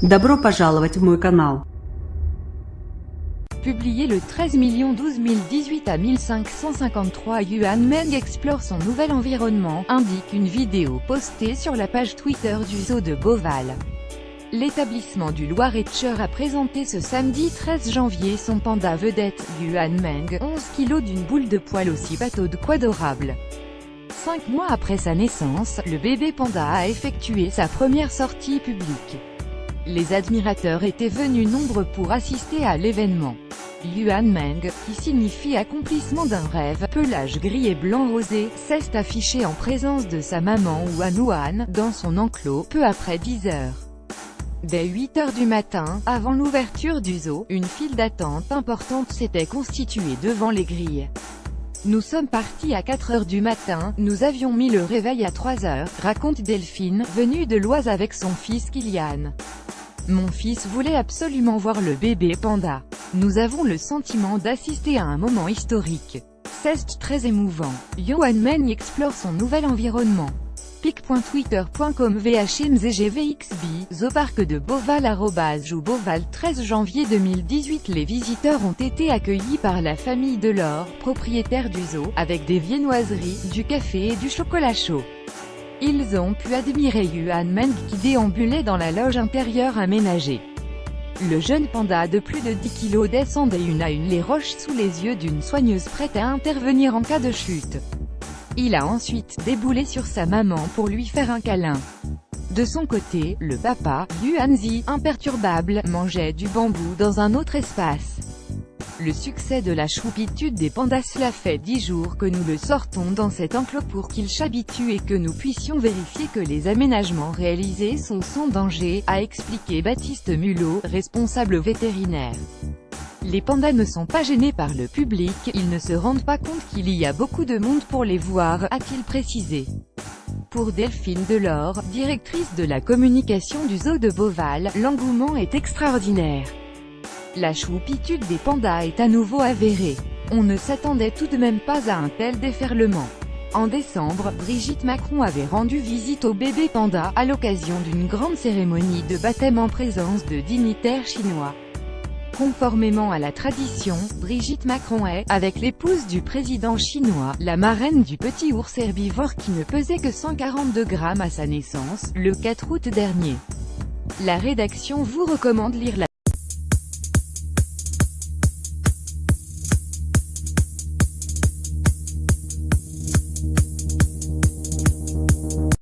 Добро пожаловать в мой канал. Publié le 13 12 018 à 1553, Yuan Meng explore son nouvel environnement, indique une vidéo postée sur la page Twitter du zoo de Beauval. L'établissement du Loir-et-Cher a présenté ce samedi 13 janvier son panda vedette, Yuan Meng, 11 kg d'une boule de poil aussi bateau de qu'adorable. 5 mois après sa naissance, le bébé panda a effectué sa première sortie publique. Les admirateurs étaient venus nombreux pour assister à l'événement. Yuan Meng, qui signifie accomplissement d'un rêve, pelage gris et blanc rosé, s'est affiché en présence de sa maman Wan dans son enclos, peu après 10 heures. Dès 8 heures du matin, avant l'ouverture du zoo, une file d'attente importante s'était constituée devant les grilles. Nous sommes partis à 4 heures du matin, nous avions mis le réveil à 3 heures, raconte Delphine, venue de l'Oise avec son fils Kylian. Mon fils voulait absolument voir le bébé panda. Nous avons le sentiment d'assister à un moment historique. C'est très émouvant. Yuan Meng explore son nouvel environnement. pic.twitter.com VHMZGVXB, Zooparc de Beauval @joubeauval 13 janvier 2018. Les visiteurs ont été accueillis par la famille Delors, propriétaire du zoo, avec des viennoiseries, du café et du chocolat chaud. Ils ont pu admirer Yuan Meng qui déambulait dans la loge intérieure aménagée. Le jeune panda de plus de 10 kg descendait une à une les roches sous les yeux d'une soigneuse prête à intervenir en cas de chute. Il a ensuite déboulé sur sa maman pour lui faire un câlin. De son côté, le papa, Yuanzi, imperturbable, mangeait du bambou dans un autre espace. Le succès de la choupitude des pandas. Cela fait 10 jours que nous le sortons dans cet enclos pour qu'il s'habitue et que nous puissions vérifier que les aménagements réalisés sont sans danger, a expliqué Baptiste Mulot, responsable vétérinaire. Les pandas ne sont pas gênés par le public, ils ne se rendent pas compte qu'il y a beaucoup de monde pour les voir, a-t-il précisé. Pour Delphine Delors, directrice de la communication du zoo de Beauval, l'engouement est extraordinaire. La choupitude des pandas est à nouveau avérée. On ne s'attendait tout de même pas à un tel déferlement. En décembre, Brigitte Macron avait rendu visite au bébé panda, à l'occasion d'une grande cérémonie de baptême en présence de dignitaires chinois. Conformément à la tradition, Brigitte Macron est, avec l'épouse du président chinois, la marraine du petit ours herbivore qui ne pesait que 142 grammes à sa naissance, le 4 août dernier. La rédaction vous recommande lire la